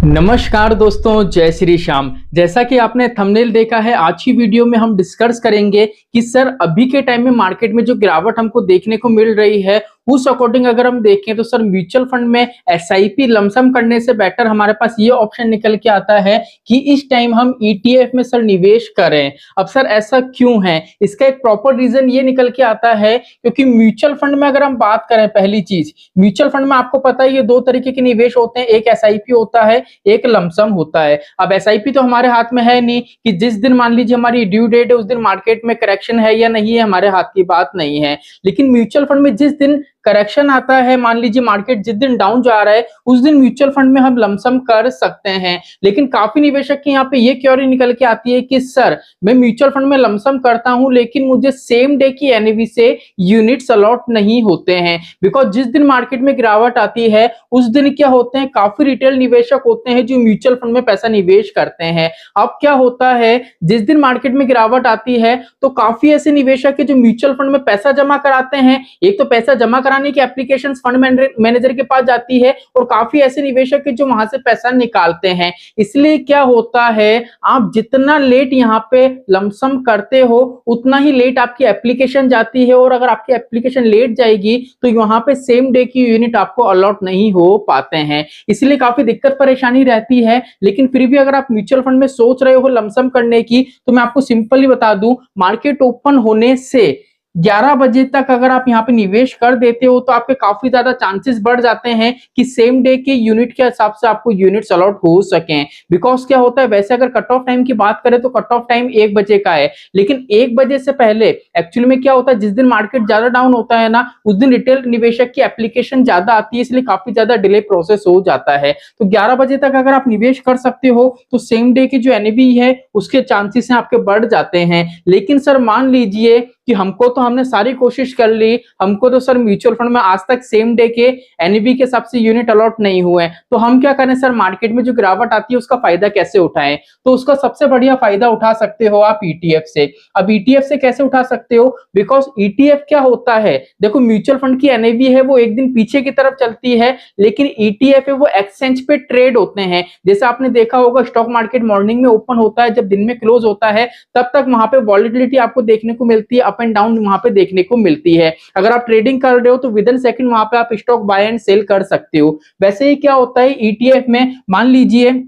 नमस्कार दोस्तों, जय श्री श्याम। जैसा कि आपने थंबनेल देखा है, आज की वीडियो में हम डिस्कस करेंगे कि सर अभी के टाइम में मार्केट में जो गिरावट हमको देखने को मिल रही है उस अकॉर्डिंग अगर हम देखें तो सर म्यूचुअल फंड में एसआईपी लमसम करने से बेटर हमारे पास ये ऑप्शन निकल के आता है कि इस टाइम हम ईटीएफ में सर निवेश करें। अब सर ऐसा क्यों है, इसका एक प्रॉपर रीजन ये निकल के आता है क्योंकि म्यूचुअल फंड में अगर हम बात करें, पहली चीज म्यूचुअल फंड में आपको पता है ये दो तरीके के निवेश होते हैं, एक एसआईपी होता है, एक लमसम होता है। अब एसआईपी तो हमारे हाथ में है नहीं कि जिस दिन मान लीजिए हमारी ड्यू डेट है उस दिन मार्केट में करेक्शन है या नहीं है, हमारे हाथ की बात नहीं है। लेकिन म्यूचुअल फंड में जिस दिन करेक्शन आता है, मान लीजिए मार्केट जिस दिन डाउन जा रहा है उस दिन म्यूचुअल फंड में हम लमसम कर सकते हैं। लेकिन काफी निवेशक के यहाँ पे ये क्वेरी निकल के आती है कि सर मैं म्यूचुअल फंड में लमसम करता हूं लेकिन मुझे सेम डे की एनएवी से यूनिट्स अलॉट नहीं होते हैं। बिकॉज जिस दिन मार्केट में गिरावट आती है उस दिन क्या होते हैं, काफी रिटेल निवेशक होते हैं जो म्यूचुअल फंड में पैसा निवेश करते हैं। अब क्या होता है, जिस दिन मार्केट में गिरावट आती है तो काफी ऐसे निवेशक है जो म्यूचुअल फंड में पैसा जमा कराते हैं। एक तो पैसा जमा कराने की एप्लीकेशंस फंड मैनेजर के पास जाती है और काफी ऐसे निवेशक है जो वहां से पैसा निकालते हैं। इसलिए क्या होता है, आप जितना लेट यहाँ पे लमसम करते हो उतना ही लेट आपकी एप्लीकेशन जाती है, और अगर आपकी एप्लीकेशन लेट जाएगी तो वहां पे सेम डे की यूनिट आपको अलॉट नहीं हो पाते हैं। इसलिए काफी दिक्कत परेशानी रहती है। लेकिन फिर भी अगर आप म्यूचुअल फंड में सोच रहे हो लमसम करने की, तो मैं आपको सिंपली बता दूं, मार्केट ओपन होने से 11 बजे तक अगर आप यहाँ पे निवेश कर देते हो तो आपके काफी ज्यादा चांसेस बढ़ जाते हैं कि सेम डे के यूनिट के हिसाब से आपको यूनिट्स अलॉट हो सकें। बिकॉज क्या होता है, वैसे अगर कट ऑफ टाइम की बात करें तो कट ऑफ टाइम 1 बजे का है, लेकिन 1 बजे से पहले एक्चुअली में क्या होता है, जिस दिन मार्केट ज्यादा डाउन होता है ना उस दिन रिटेल निवेशक की एप्लीकेशन ज्यादा आती है, इसलिए काफी ज्यादा डिले प्रोसेस हो जाता है। तो 11 बजे तक अगर आप निवेश कर सकते हो तो सेम डे की जो एनएवी है उसके चांसेस हैं आपके बढ़ जाते हैं। लेकिन सर मान लीजिए कि हमने सारी कोशिश कर ली, हमको तो सर म्यूचुअल फंड में आज तक सेम डे के एनएवी के हिसाब से यूनिट अलॉट नहीं हुए, तो हम क्या करें सर, मार्केट में जो गिरावट आती है उसका फायदा कैसे उठाएं? तो उसका सबसे बढ़िया फायदा उठा सकते हो आप ईटीएफ से। अब ईटीएफ से कैसे उठा सकते हो, बिकॉज ईटीएफ क्या होता है, देखो म्यूचुअल फंड की एनएवी है वो एक दिन पीछे की तरफ चलती है, लेकिन ईटीएफ है वो एक्सचेंज पे ट्रेड होते हैं। जैसे आपने देखा होगा, स्टॉक मार्केट मॉर्निंग में ओपन होता है, जब दिन में क्लोज होता है तब तक वहां पे वॉलेटिलिटी आपको देखने को मिलती है, अप एंड डाउन वहां पे देखने को मिलती है। अगर आप ट्रेडिंग कर रहे हो तो विद इन सेकंड वहां पे आप स्टॉक बाय एंड सेल कर सकते हो। वैसे ही क्या होता है ईटीएफ में, मान लीजिए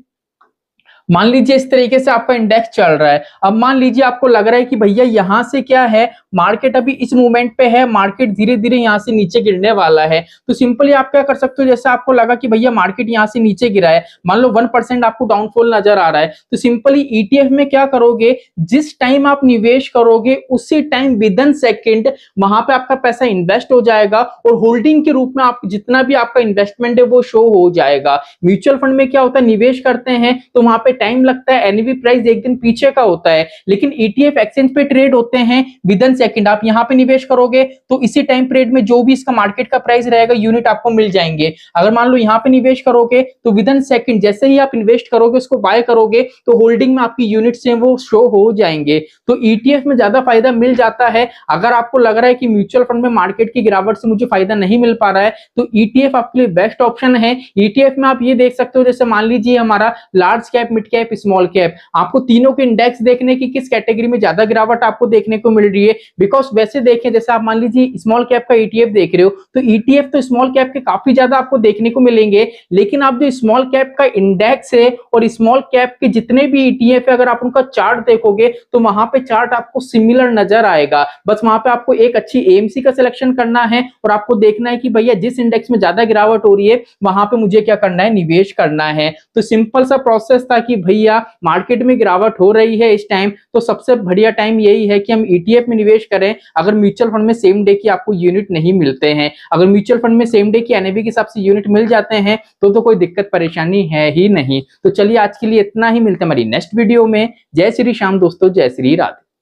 इस तरीके से आपका इंडेक्स चल रहा है। अब मान लीजिए आपको लग रहा है कि भैया यहां से क्या है, मार्केट अभी इस मूवमेंट पे है, मार्केट धीरे धीरे यहां से नीचे गिरने वाला है, तो सिंपली आप क्या कर सकते हो, जैसे आपको लगा कि भैया मार्केट यहां से नीचे गिरा है, मान लो 1% आपको डाउनफॉल नजर आ रहा है, तो सिंपली ईटीएफ में क्या करोगे, जिस टाइम आप निवेश करोगे उसी टाइम विद इन सेकेंड वहां पे आपका पैसा इन्वेस्ट हो जाएगा और होल्डिंग के रूप में आप जितना भी आपका इन्वेस्टमेंट है वो शो हो जाएगा। म्यूचुअल फंड में क्या होता है, निवेश करते हैं तो वहां पे टाइम लगता है, एनएवी प्राइस एक दिन पीछे का होता है, लेकिन ईटीएफ एक्सचेंज पे ट्रेड होते हैं विद इन सेकंड। आप यहां पे निवेश करोगे तो इसी टाइम पीरियड में जो भी इसका मार्केट का प्राइस रहेगा यूनिट आपको मिल जाएंगे। अगर मान लो यहां पे निवेश करोगे तो विद इन सेकंड जैसे ही आप इन्वेस्ट करोगे उसको बाय करोगे तो होल्डिंग में आपकी यूनिट्स हैं वो शो हो जाएंगे। तो ईटीएफ में ज्यादा फायदा मिल जाता है। अगर आपको लग रहा है कि म्यूचुअल फंड में मार्केट की गिरावट से मुझे फायदा नहीं मिल पा रहा है तो ईटीएफ आपके लिए बेस्ट ऑप्शन है। ईटीएफ में आप ये देख सकते हो, जैसे मान लीजिए हमारा large cap, mid cap, small cap, आपको तीनों के इंडेक्स देखने की किस कैटेगरी में ज्यादा गिरावट आपको देखने को मिल रही है। बिकॉज वैसे देखें, जैसे आप मान लीजिए स्मॉल कैप का ईटीएफ देख रहे हो तो ईटीएफ तो स्मॉल कैप के काफी ज्यादा आपको देखने को मिलेंगे, लेकिन आप जो स्मॉल कैप का इंडेक्स है और स्मॉल कैप के जितने भी ईटीएफ है अगर आप उनका चार्ट देखोगे तो वहां पे चार्ट आपको सिमिलर नजर आएगा। बस वहां पे आपको एक अच्छी एएमसी का सिलेक्शन करना है और आपको देखना है कि भैया जिस इंडेक्स में ज्यादा गिरावट हो रही है वहां पे मुझे क्या करना है, निवेश करना है। तो सिंपल सा प्रोसेस था कि भैया मार्केट में गिरावट हो रही है इस टाइम, तो सबसे बढ़िया टाइम यही है कि हम ईटीएफ में निवेश करें अगर म्यूचुअल फंड में सेम डे की आपको यूनिट नहीं मिलते हैं। अगर म्यूचुअल फंड में सेम डे की एनएवी के हिसाब से यूनिट मिल जाते हैं तो कोई दिक्कत परेशानी है ही नहीं। तो चलिए आज के लिए इतना ही, मिलते हैं हमारी नेक्स्ट वीडियो में। जय श्री श्याम दोस्तों, जय श्री राधे।